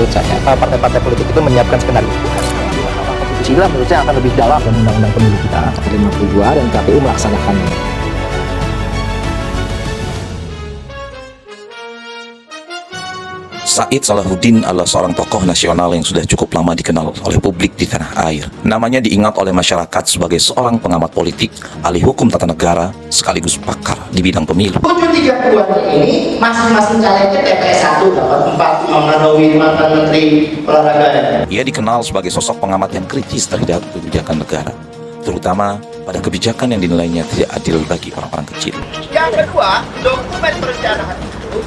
menurut saya partai-partai politik itu menyiapkan skenario. Konstitusi lah menurut saya akan lebih dalam dan undang-undang pemilu kita 52 dan KPU melaksanakannya. Said Salahuddin adalah seorang tokoh nasional yang sudah cukup lama dikenal oleh publik di tanah air. Namanya diingat oleh masyarakat sebagai seorang pengamat politik, ahli hukum tata negara, sekaligus pakar di bidang pemilu. 732 ini masing-masing calegnya TPS 1 dapat 4 memenuhi mantan menteri olahraga. Ia dikenal sebagai sosok pengamat yang kritis terhadap kebijakan negara, terutama pada kebijakan yang dinilainya tidak adil bagi orang-orang kecil. Yang kedua, dokumen perencanaan itu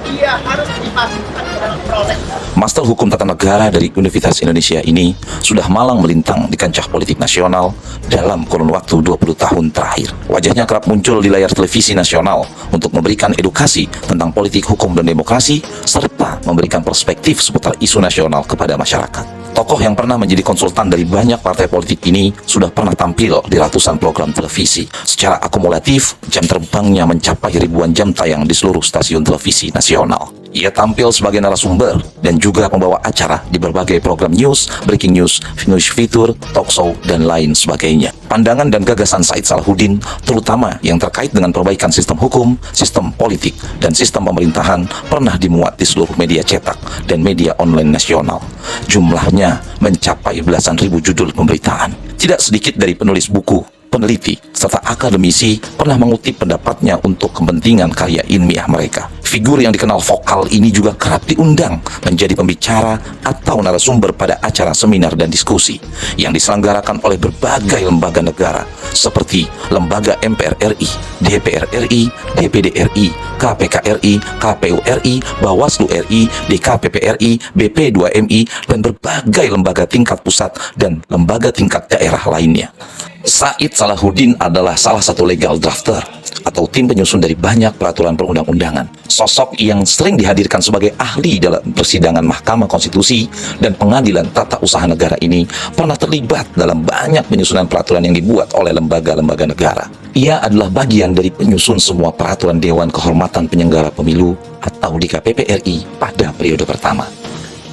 dia harus dimasukkan ke dalam prolegnas. Master Hukum Tata Negara dari Universitas Indonesia ini sudah malang melintang di kancah politik nasional dalam kurun waktu 20 tahun terakhir. Wajahnya kerap muncul di layar televisi nasional untuk memberikan edukasi tentang politik, hukum, dan demokrasi, serta memberikan perspektif seputar isu nasional kepada masyarakat. Tokoh yang pernah menjadi konsultan dari banyak partai politik ini sudah pernah tampil di ratusan program televisi. Secara akumulatif, jam terbangnya mencapai ribuan jam tayang di seluruh stasiun televisi nasional. Ia tampil sebagai narasumber dan juga pembawa acara di berbagai program news, breaking news, news fitur, talk show, dan lain sebagainya. Pandangan dan gagasan Said Salahuddin, terutama yang terkait dengan perbaikan sistem hukum, sistem politik, dan sistem pemerintahan, pernah dimuat di seluruh media cetak dan media online nasional. Jumlahnya mencapai belasan ribu judul pemberitaan. Tidak sedikit dari penulis buku, peneliti, serta akademisi pernah mengutip pendapatnya untuk kepentingan karya ilmiah mereka. Figur yang dikenal vokal ini juga kerap diundang menjadi pembicara atau narasumber pada acara seminar dan diskusi yang diselenggarakan oleh berbagai lembaga negara seperti Lembaga MPR RI, DPR RI, DPD RI, KPK RI, KPU RI, Bawaslu RI, DKPP RI, BP2MI, dan berbagai lembaga tingkat pusat dan lembaga tingkat daerah lainnya. Said Salahuddin adalah salah satu legal drafter atau tim penyusun dari banyak peraturan perundang-undangan. Sosok yang sering dihadirkan sebagai ahli dalam persidangan Mahkamah Konstitusi dan Pengadilan Tata Usaha Negara ini pernah terlibat dalam banyak penyusunan peraturan yang dibuat oleh lembaga-lembaga negara. Ia adalah bagian dari penyusun semua peraturan Dewan Kehormatan Penyelenggara Pemilu atau DKPP RI pada periode pertama.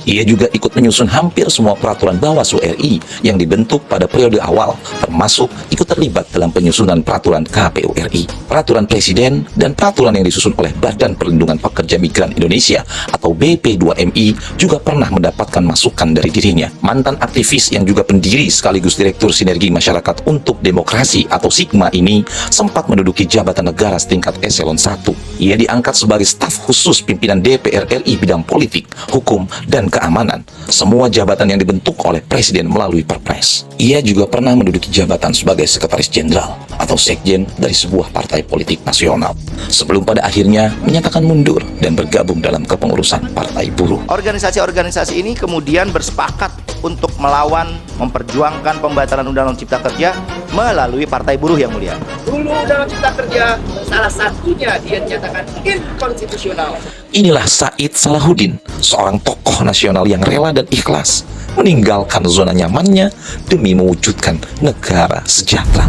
Ia juga ikut menyusun hampir semua peraturan Bawaslu RI yang dibentuk pada periode awal, termasuk ikut terlibat dalam penyusunan peraturan KPU RI, peraturan Presiden, dan peraturan yang disusun oleh Badan Perlindungan Pekerja Migran Indonesia atau BP2MI juga pernah mendapatkan masukan dari dirinya. Mantan aktivis yang juga pendiri sekaligus Direktur Sinergi Masyarakat untuk Demokrasi atau Sigma ini sempat menduduki jabatan negara setingkat eselon 1. Ia diangkat sebagai staf khusus pimpinan DPR RI bidang politik, hukum, dan keamanan, semua jabatan yang dibentuk oleh Presiden melalui Perpres. Ia juga pernah menduduki jabatan sebagai Sekretaris Jenderal atau Sekjen dari sebuah partai politik nasional, sebelum pada akhirnya menyatakan mundur dan bergabung dalam kepengurusan Partai Buruh. Organisasi-organisasi ini kemudian bersepakat untuk melawan, memperjuangkan pembatalan Undang-Undang Cipta Kerja melalui Partai Buruh yang mulia. Dulu Undang-Undang Cipta Kerja salah satunya dia dinyatakan inkonstitusional. Inilah Said Salahuddin, seorang tokoh nasional yang rela dan ikhlas meninggalkan zona nyamannya demi mewujudkan negara sejahtera.